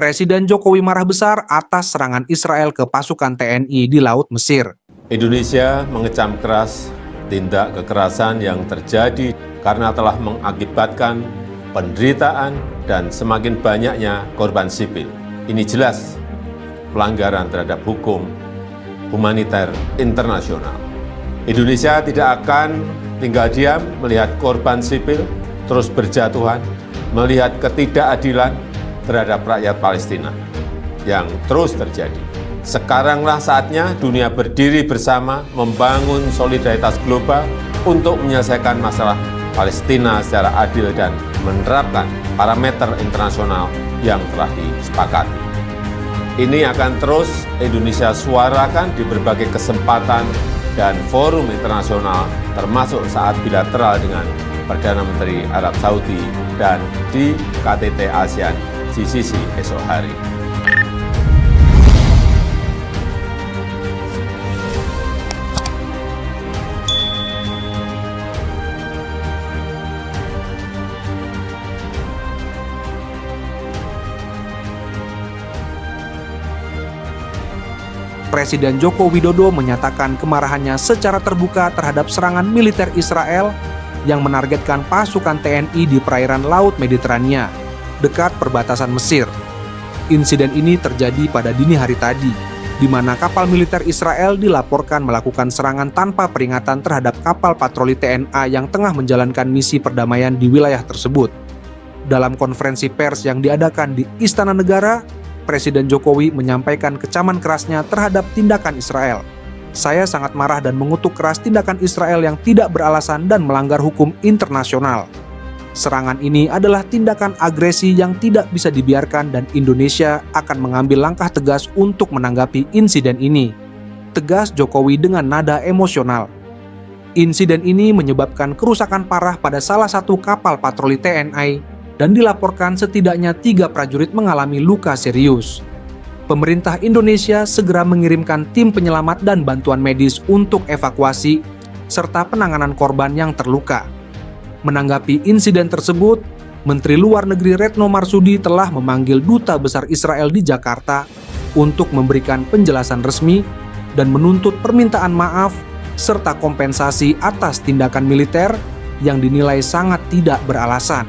Presiden Jokowi marah besar atas serangan Israel ke pasukan TNI di Laut Mesir. Indonesia mengecam keras tindak kekerasan yang terjadi karena telah mengakibatkan penderitaan dan semakin banyaknya korban sipil. Ini jelas pelanggaran terhadap hukum humaniter internasional. Indonesia tidak akan tinggal diam melihat korban sipil terus berjatuhan, melihat ketidakadilan terhadap rakyat Palestina yang terus terjadi. Sekaranglah saatnya dunia berdiri bersama membangun solidaritas global untuk menyelesaikan masalah Palestina secara adil dan menerapkan parameter internasional yang telah disepakati. Ini akan terus Indonesia suarakan di berbagai kesempatan dan forum internasional, termasuk saat bilateral dengan Perdana Menteri Arab Saudi dan di KTT ASEAN GCC esok hari. Presiden Joko Widodo menyatakan kemarahannya secara terbuka terhadap serangan militer Israel yang menargetkan pasukan TNI di perairan Laut Mediterania, dekat perbatasan Mesir. Insiden ini terjadi pada dini hari tadi, di mana kapal militer Israel dilaporkan melakukan serangan tanpa peringatan terhadap kapal patroli TNA yang tengah menjalankan misi perdamaian di wilayah tersebut. Dalam konferensi pers yang diadakan di Istana Negara, Presiden Jokowi menyampaikan kecaman kerasnya terhadap tindakan Israel. Saya sangat marah dan mengutuk keras tindakan Israel yang tidak beralasan dan melanggar hukum internasional. Serangan ini adalah tindakan agresi yang tidak bisa dibiarkan dan Indonesia akan mengambil langkah tegas untuk menanggapi insiden ini. Tegas Jokowi dengan nada emosional. Insiden ini menyebabkan kerusakan parah pada salah satu kapal patroli TNI dan dilaporkan setidaknya 3 prajurit mengalami luka serius. Pemerintah Indonesia segera mengirimkan tim penyelamat dan bantuan medis untuk evakuasi serta penanganan korban yang terluka. Menanggapi insiden tersebut, Menteri Luar Negeri Retno Marsudi telah memanggil Duta Besar Israel di Jakarta untuk memberikan penjelasan resmi dan menuntut permintaan maaf serta kompensasi atas tindakan militer yang dinilai sangat tidak beralasan.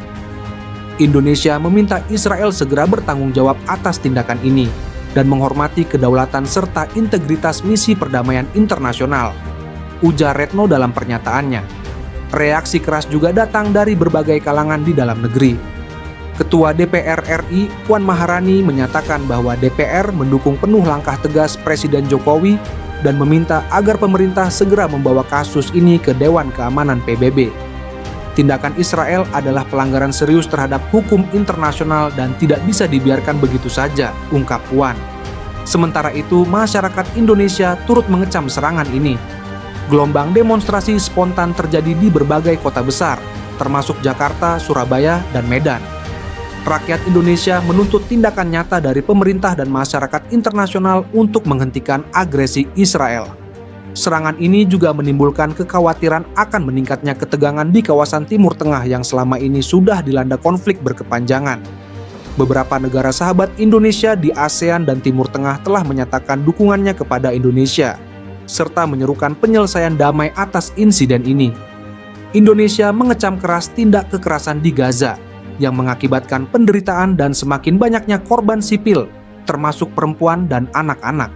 Indonesia meminta Israel segera bertanggung jawab atas tindakan ini dan menghormati kedaulatan serta integritas misi perdamaian internasional, ujar Retno dalam pernyataannya. Reaksi keras juga datang dari berbagai kalangan di dalam negeri. Ketua DPR RI, Puan Maharani, menyatakan bahwa DPR mendukung penuh langkah tegas Presiden Jokowi dan meminta agar pemerintah segera membawa kasus ini ke Dewan Keamanan PBB. Tindakan Israel adalah pelanggaran serius terhadap hukum internasional dan tidak bisa dibiarkan begitu saja, ungkap Puan. Sementara itu, masyarakat Indonesia turut mengecam serangan ini. Gelombang demonstrasi spontan terjadi di berbagai kota besar, termasuk Jakarta, Surabaya, dan Medan. Rakyat Indonesia menuntut tindakan nyata dari pemerintah dan masyarakat internasional untuk menghentikan agresi Israel. Serangan ini juga menimbulkan kekhawatiran akan meningkatnya ketegangan di kawasan Timur Tengah yang selama ini sudah dilanda konflik berkepanjangan. Beberapa negara sahabat Indonesia di ASEAN dan Timur Tengah telah menyatakan dukungannya kepada Indonesia, serta menyerukan penyelesaian damai atas insiden ini. Indonesia mengecam keras tindak kekerasan di Gaza yang mengakibatkan penderitaan dan semakin banyaknya korban sipil, termasuk perempuan dan anak-anak.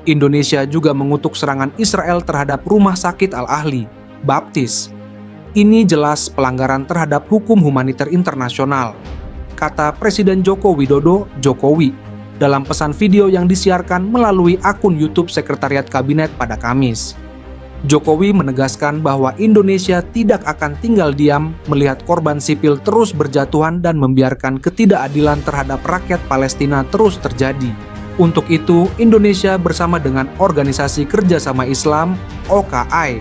Indonesia juga mengutuk serangan Israel terhadap Rumah Sakit Al-Ahli, Baptis. Ini jelas pelanggaran terhadap hukum humaniter internasional, kata Presiden Joko Widodo, Jokowi, dalam pesan video yang disiarkan melalui akun YouTube Sekretariat Kabinet pada Kamis. Jokowi menegaskan bahwa Indonesia tidak akan tinggal diam melihat korban sipil terus berjatuhan dan membiarkan ketidakadilan terhadap rakyat Palestina terus terjadi. Untuk itu, Indonesia bersama dengan Organisasi Kerjasama Islam, OKI,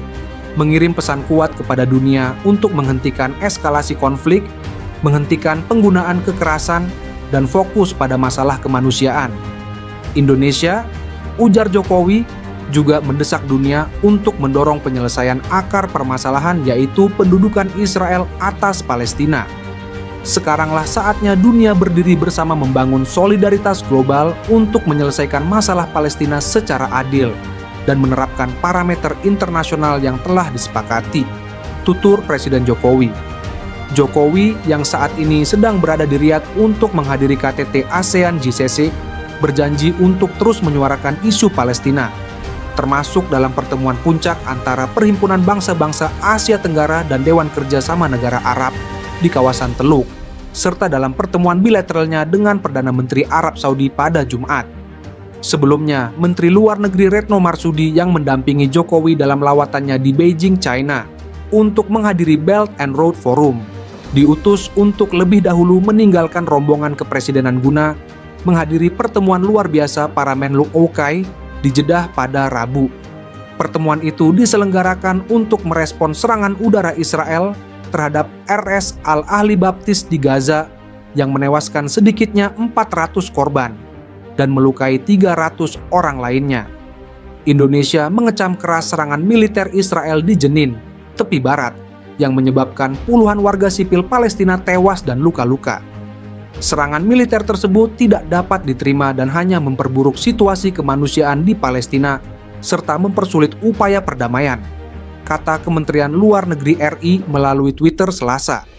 mengirim pesan kuat kepada dunia untuk menghentikan eskalasi konflik, menghentikan penggunaan kekerasan, dan fokus pada masalah kemanusiaan. Indonesia, ujar Jokowi, juga mendesak dunia untuk mendorong penyelesaian akar permasalahan yaitu pendudukan Israel atas Palestina. Sekaranglah saatnya dunia berdiri bersama membangun solidaritas global untuk menyelesaikan masalah Palestina secara adil dan menerapkan parameter internasional yang telah disepakati, tutur Presiden Jokowi. Jokowi yang saat ini sedang berada di Riyadh untuk menghadiri KTT ASEAN GCC berjanji untuk terus menyuarakan isu Palestina, termasuk dalam pertemuan puncak antara Perhimpunan Bangsa-Bangsa Asia Tenggara dan Dewan Kerjasama Negara Arab di kawasan Teluk, serta dalam pertemuan bilateralnya dengan Perdana Menteri Arab Saudi pada Jumat. Sebelumnya, Menteri Luar Negeri Retno Marsudi yang mendampingi Jokowi dalam lawatannya di Beijing, China, untuk menghadiri Belt and Road Forum, diutus untuk lebih dahulu meninggalkan rombongan kepresidenan guna menghadiri pertemuan luar biasa para Menlu Okai di Jeddah pada Rabu. Pertemuan itu diselenggarakan untuk merespon serangan udara Israel terhadap RS Al-Ahli Baptis di Gaza yang menewaskan sedikitnya 400 korban dan melukai 300 orang lainnya. Indonesia mengecam keras serangan militer Israel di Jenin, tepi barat, yang menyebabkan puluhan warga sipil Palestina tewas dan luka-luka. Serangan militer tersebut tidak dapat diterima dan hanya memperburuk situasi kemanusiaan di Palestina serta mempersulit upaya perdamaian, kata Kementerian Luar Negeri RI melalui Twitter Selasa.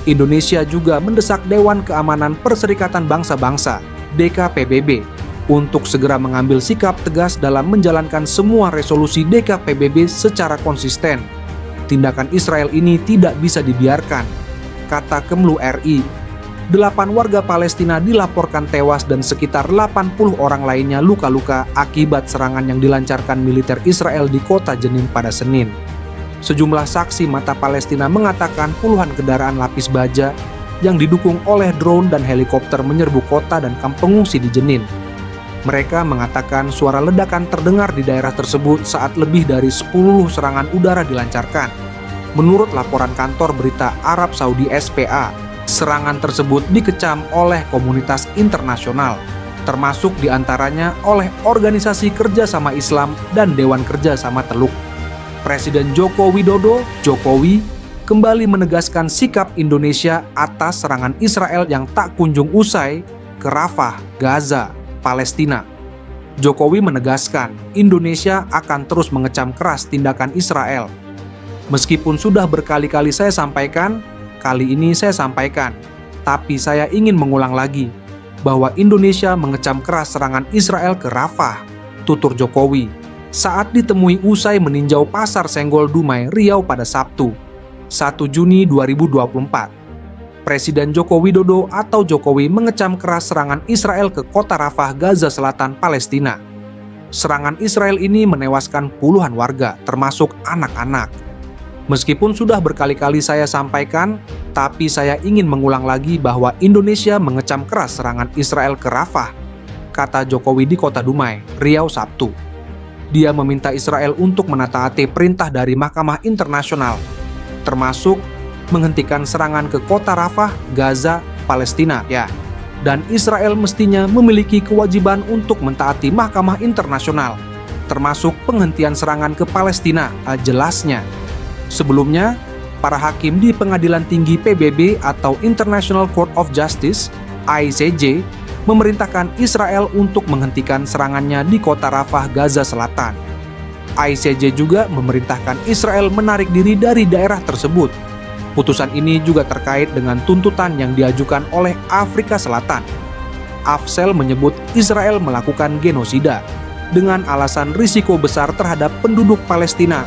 Indonesia juga mendesak Dewan Keamanan Perserikatan Bangsa-Bangsa (DKPBB) untuk segera mengambil sikap tegas dalam menjalankan semua resolusi DKPBB secara konsisten. Tindakan Israel ini tidak bisa dibiarkan, kata Kemlu RI. 8 warga Palestina dilaporkan tewas dan sekitar 80 orang lainnya luka-luka akibat serangan yang dilancarkan militer Israel di kota Jenin pada Senin. Sejumlah saksi mata Palestina mengatakan puluhan kendaraan lapis baja yang didukung oleh drone dan helikopter menyerbu kota dan kamp pengungsi di Jenin. Mereka mengatakan suara ledakan terdengar di daerah tersebut saat lebih dari 10 serangan udara dilancarkan. Menurut laporan kantor berita Arab Saudi SPA, serangan tersebut dikecam oleh komunitas internasional, termasuk diantaranya oleh Organisasi Kerjasama Islam dan Dewan Kerjasama Teluk. Presiden Joko Widodo, Jokowi, kembali menegaskan sikap Indonesia atas serangan Israel yang tak kunjung usai ke Rafah, Gaza, Palestina. Jokowi menegaskan Indonesia akan terus mengecam keras tindakan Israel. Meskipun sudah berkali-kali saya sampaikan, kali ini saya sampaikan, tapi saya ingin mengulang lagi bahwa Indonesia mengecam keras serangan Israel ke Rafah, tutur Jokowi saat ditemui usai meninjau Pasar Senggol Dumai, Riau pada Sabtu, 1 Juni 2024. Presiden Joko Widodo atau Jokowi mengecam keras serangan Israel ke kota Rafah, Gaza Selatan, Palestina. Serangan Israel ini menewaskan puluhan warga, termasuk anak-anak. Meskipun sudah berkali-kali saya sampaikan, tapi saya ingin mengulang lagi bahwa Indonesia mengecam keras serangan Israel ke Rafah, kata Jokowi di kota Dumai, Riau, Sabtu. Dia meminta Israel untuk menataati perintah dari Mahkamah Internasional, termasuk menghentikan serangan ke kota Rafah, Gaza, Palestina, ya. Dan Israel mestinya memiliki kewajiban untuk mentaati Mahkamah Internasional, termasuk penghentian serangan ke Palestina, jelasnya. Sebelumnya, para hakim di Pengadilan Tinggi PBB atau International Court of Justice, ICJ, memerintahkan Israel untuk menghentikan serangannya di kota Rafah, Gaza Selatan. ICJ juga memerintahkan Israel menarik diri dari daerah tersebut. Putusan ini juga terkait dengan tuntutan yang diajukan oleh Afrika Selatan. Afsel menyebut Israel melakukan genosida dengan alasan risiko besar terhadap penduduk Palestina